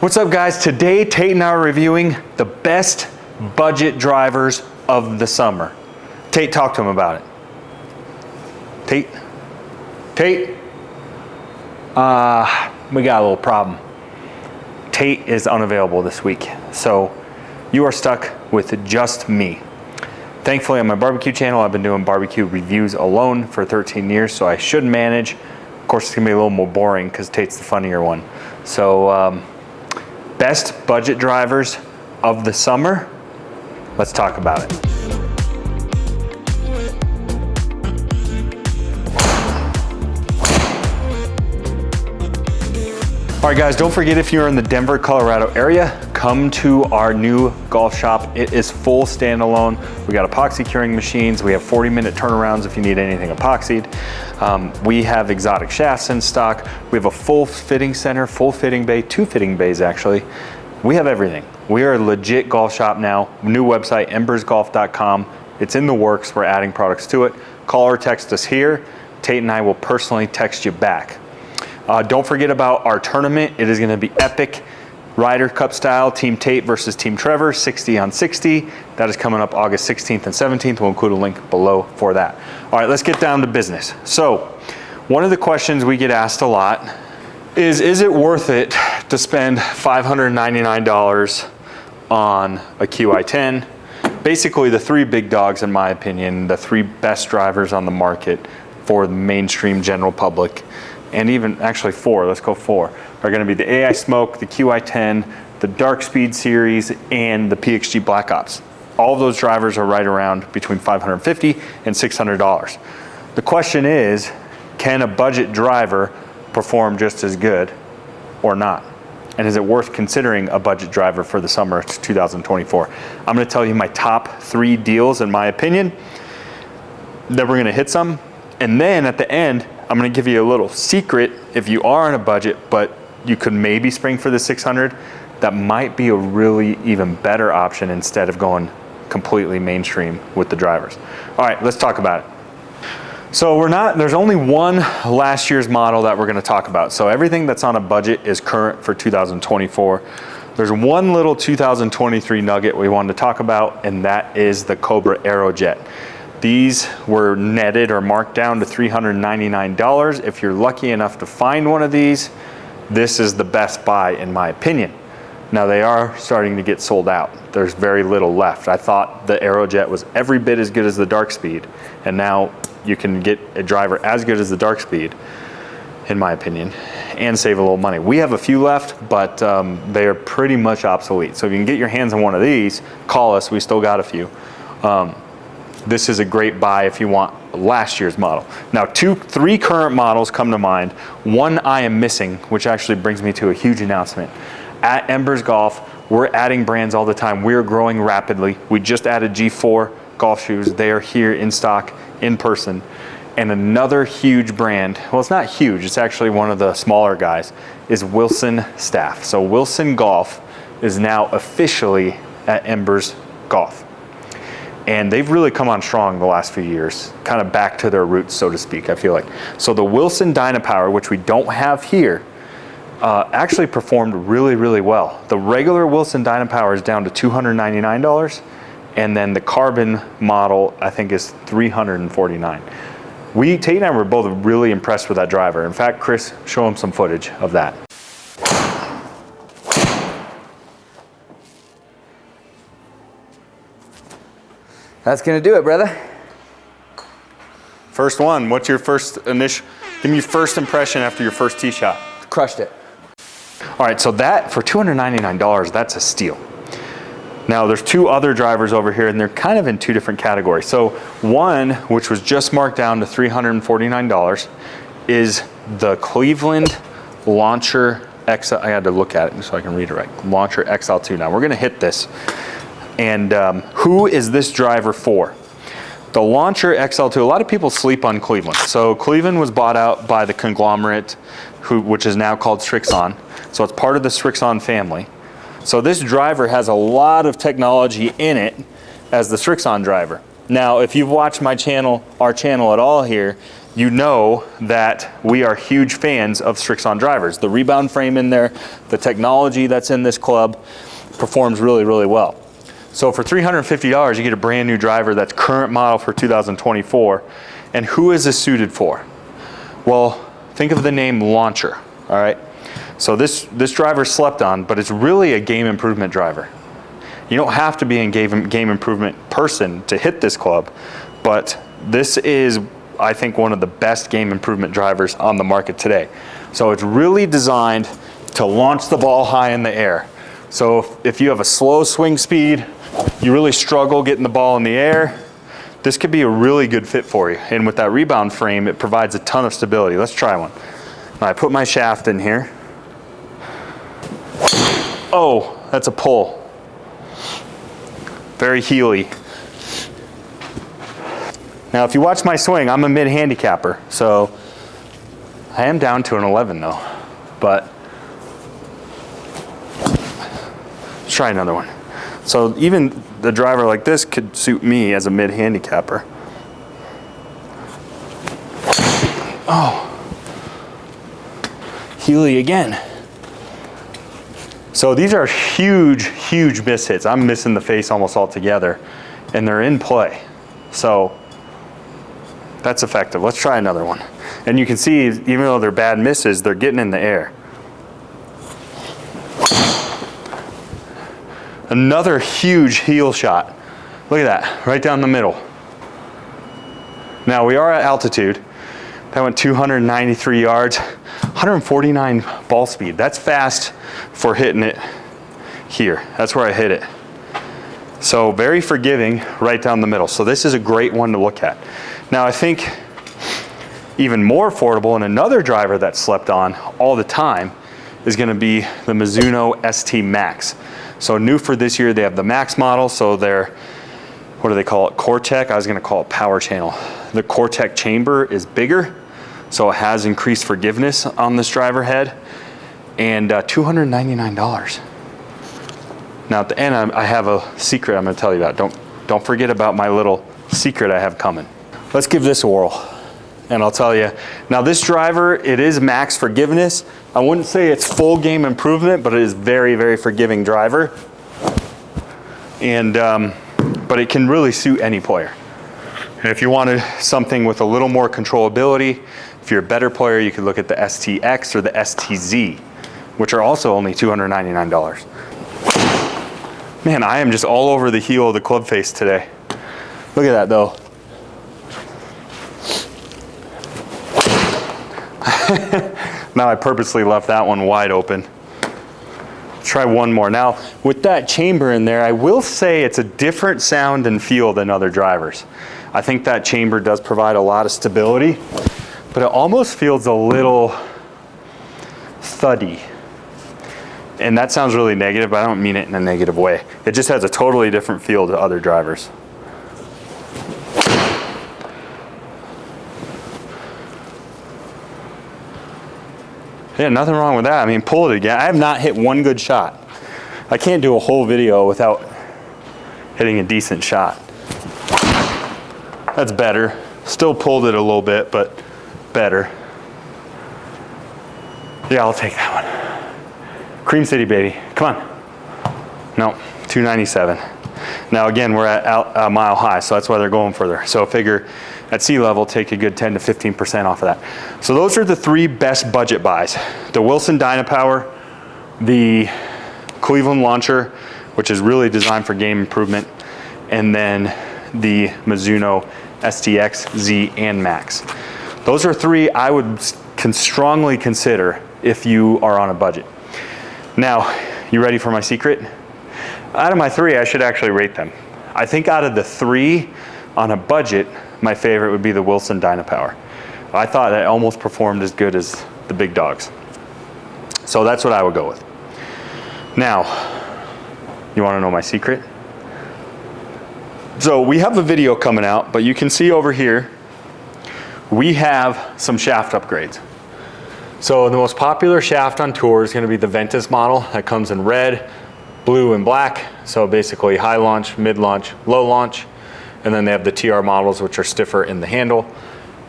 What's up guys? Today Tate and I are reviewing the best budget drivers of the summer. Tate, talk to him about it. Tate? We got a little problem. Tate is unavailable this week, so you are stuck with just me. Thankfully on my barbecue channel, I've been doing barbecue reviews alone for 13 years, so I should manage. Of course, it's gonna be a little more boring because Tate's the funnier one. So, best budget drivers of the summer. Let's talk about it. All right guys, don't forget if you're in the Denver, Colorado area, come to our new golf shop. It is full standalone. We got epoxy curing machines. We have 40-minute turnarounds if you need anything epoxied. We have exotic shafts in stock. We have a full fitting center, full fitting bay, 2 fitting bays actually. We have everything. We are a legit golf shop now. New website, embersgolf.com. It's in the works. We're adding products to it. Call or text us here. Tate and I will personally text you back. Don't forget about our tournament. It is gonna be epic. Ryder Cup style, Team Tate versus Team Trevor, 60 on 60. That is coming up August 16th and 17th. We'll include a link below for that. All right, let's get down to business. So, one of the questions we get asked a lot is it worth it to spend $599 on a Qi10? Basically the 3 big dogs in my opinion, the 3 best drivers on the market for the mainstream general public. And even actually 4, let's go 4, are gonna be the AI Smoke, the Qi10, the Dark Speed series, and the PXG Black Ops. All of those drivers are right around between $550 and $600. The question is, can a budget driver perform just as good or not? And is it worth considering a budget driver for the summer of 2024? I'm gonna tell you my top 3 deals in my opinion. Then we're gonna hit some. And then at the end, I'm gonna give you a little secret. If you are on a budget, but you could maybe spring for the 600, that might be a really even better option instead of going completely mainstream with the drivers. All right, let's talk about it. So there's only one last year's model that we're gonna talk about. So everything that's on a budget is current for 2024. There's one little 2023 nugget we wanted to talk about, and that is the Cobra Aerojet. These were netted or marked down to $399. If you're lucky enough to find one of these, this is the best buy in my opinion. Now they are starting to get sold out. There's very little left. I thought the Aerojet was every bit as good as the Dark Speed, and now you can get a driver as good as the Dark Speed, in my opinion, and save a little money. We have a few left, but they are pretty much obsolete. So if you can get your hands on one of these, call us, we still got a few. This is a great buy if you want last year's model. Now 3 current models come to mind. One I am missing, which actually brings me to a huge announcement. At Embers Golf, we're adding brands all the time. We're growing rapidly. We just added G4 golf shoes. They are here in stock, in person. And another huge brand, well it's not huge, it's actually one of the smaller guys, is Wilson Staff. So Wilson Golf is now officially at Embers Golf. And they've really come on strong the last few years, kind of back to their roots, so to speak, I feel like. So the Wilson Dynapower, which we don't have here, actually performed really, really well. The regular Wilson Dynapower is down to $299, and then the carbon model, I think, is $349. Tate and I were both really impressed with that driver. In fact, Chris, show him some footage of that. That's gonna do it, brother. First one, what's your first initial, give me your first impression after your first tee shot. Crushed it. All right, so that, for $299, that's a steal. Now there's 2 other drivers over here and they're kind of in 2 different categories. So one, which was just marked down to $349, is the Cleveland Launcher XL, I had to look at it so I can read it right. Launcher XL2. Now we're gonna hit this. And who is this driver for? The Launcher XL2, a lot of people sleep on Cleveland. So Cleveland was bought out by the conglomerate, which is now called Srixon. So it's part of the Srixon family. So this driver has a lot of technology in it as the Srixon driver. Now, if you've watched my channel, our channel at all here, you know that we are huge fans of Srixon drivers. The rebound frame in there, the technology that's in this club performs really, really well. So for $350, you get a brand new driver that's current model for 2024. And who is this suited for? Well, think of the name Launcher, all right? So this driver slept on, but it's really a game improvement driver. You don't have to be a game improvement person to hit this club, but this is, I think, one of the best game improvement drivers on the market today. So it's really designed to launch the ball high in the air. So if you have a slow swing speed, you really struggle getting the ball in the air, this could be a really good fit for you. And with that rebound frame, it provides a ton of stability. Let's try one. Now I put my shaft in here. Oh, that's a pull. Very heely. Now, if you watch my swing, I'm a mid-handicapper, so I am down to an 11 though, but let's try another one. So even the driver like this could suit me as a mid-handicapper. Oh, heely again. So these are huge, huge miss hits. I'm missing the face almost altogether, and they're in play. So that's effective. Let's try another one. And you can see, even though they're bad misses, they're getting in the air. Another huge heel shot. Look at that, right down the middle. Now we are at altitude. That went 293 yards, 149 ball speed. That's fast for hitting it here. That's where I hit it. So very forgiving right down the middle. So this is a great one to look at. Now I think even more affordable, and another driver that slept on all the time, is gonna be the Mizuno ST Max. So new for this year, they have the Max model, so they're, what do they call it, Core-Tech? I was gonna call it Power Channel. The Core-Tech chamber is bigger, so it has increased forgiveness on this driver head, and $299. Now at the end, I have a secret I'm gonna tell you about. Don't forget about my little secret I have coming. Let's give this a whirl, and I'll tell you. Now this driver, it is max forgiveness. I wouldn't say it's full game improvement, but it is very, very forgiving driver. And, but it can really suit any player. And if you wanted something with a little more controllability, if you're a better player, you could look at the STX or the STZ, which are also only $299. Man, I am just all over the heel of the club face today. Look at that though. Now I purposely left that one wide open. Try one more. Now with that chamber in there, I will say it's a different sound and feel than other drivers. I think that chamber does provide a lot of stability, but it almost feels a little thuddy. And that sounds really negative, but I don't mean it in a negative way. It just has a totally different feel to other drivers. Yeah, nothing wrong with that. I mean, pull it again. I have not hit one good shot. I can't do a whole video without hitting a decent shot. That's better. Still pulled it a little bit, but better. Yeah, I'll take that one. Cream City, baby. Come on. No, 297. Now again, we're at Mile High, so that's why they're going further. So figure at sea level, take a good 10 to 15% off of that. So those are the three best budget buys. The Wilson Dynapower, the Cleveland Launcher, which is really designed for game improvement, and then the Mizuno STX, Z, and Max. Those are three I would strongly consider if you are on a budget. Now, you ready for my secret? Out of my three, I should actually rate them. I think out of the three on a budget, my favorite would be the Wilson Dynapower. I thought that almost performed as good as the big dogs. So that's what I would go with. Now, you wanna know my secret? So we have a video coming out, but you can see over here, we have some shaft upgrades. So the most popular shaft on tour is gonna be the Ventus model that comes in red, blue, and black. So basically high launch, mid launch, low launch. And then they have the TR models, which are stiffer in the handle.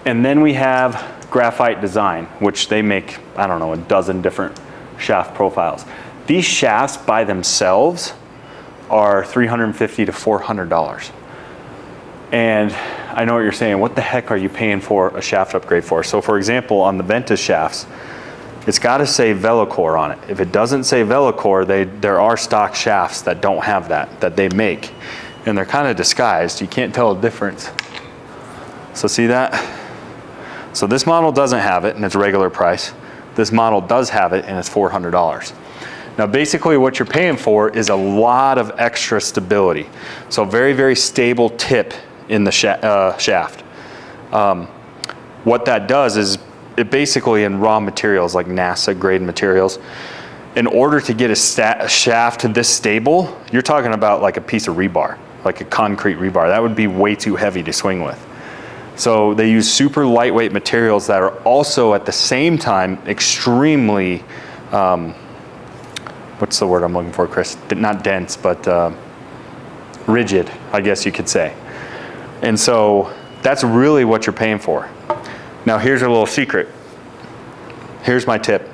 And then we have Graphite Design, which they make, I don't know, a dozen different shaft profiles. These shafts by themselves are $350 to $400. And I know what you're saying, what the heck are you paying for a shaft upgrade for? So for example, on the Ventus shafts, it's gotta say Velocore on it. If it doesn't say Velocore, there are stock shafts that don't have that they make. And they're kind of disguised. You can't tell the difference. So see that? So this model doesn't have it and it's regular price. This model does have it and it's $400. Now basically what you're paying for is a lot of extra stability. So very, very stable tip in the shaft. What that does is it basically in raw materials like NASA grade materials, in order to get a shaft this stable, you're talking about like a piece of rebar, like a concrete rebar. That would be way too heavy to swing with. So they use super lightweight materials that are also at the same time extremely, what's the word I'm looking for, Chris? Not dense, but rigid, I guess you could say. And so that's really what you're paying for. Now here's a little secret. Here's my tip.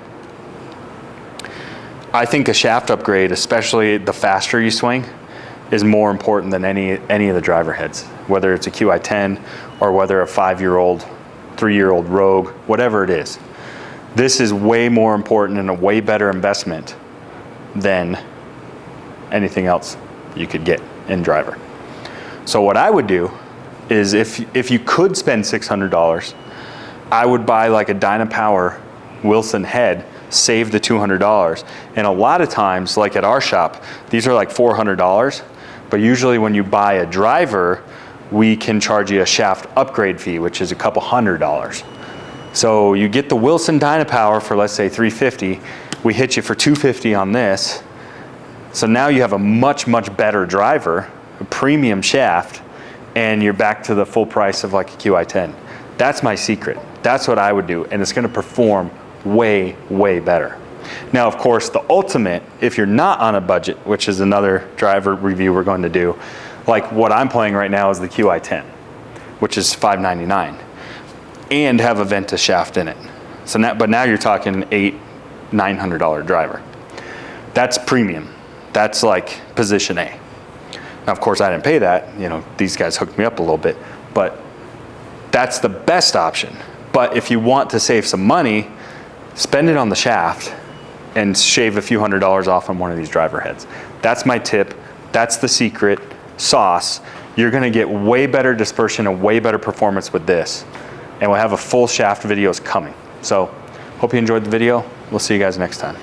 I think a shaft upgrade, especially the faster you swing, is more important than any of the driver heads, whether it's a Qi10 or whether a 5-year-old, 3-year-old Rogue, whatever it is. This is way more important and a way better investment than anything else you could get in driver. So what I would do is if you could spend $600, I would buy like a Dynapower Wilson head, save the $200. And a lot of times, like at our shop, these are like $400, but usually when you buy a driver, we can charge you a shaft upgrade fee, which is a couple $100. So you get the Wilson Dynapower for, let's say, $350. We hit you for $250 on this. So now you have a much, much better driver, a premium shaft, and you're back to the full price of like a Qi10. That's my secret. That's what I would do, and it's gonna perform way, way better. Now, of course, the ultimate, if you're not on a budget, which is another driver review we're going to do, like what I'm playing right now is the Qi10, which is $599, and have a Ventus shaft in it. So now, but now you're talking $900 driver. That's premium. That's like position A. Now, of course, I didn't pay that. You know, these guys hooked me up a little bit, but that's the best option. But if you want to save some money, spend it on the shaft and shave a few $100s off on one of these driver heads. That's my tip. That's the secret sauce. You're gonna get way better dispersion and way better performance with this. And we'll have a full shaft videos coming. So, hope you enjoyed the video. We'll see you guys next time.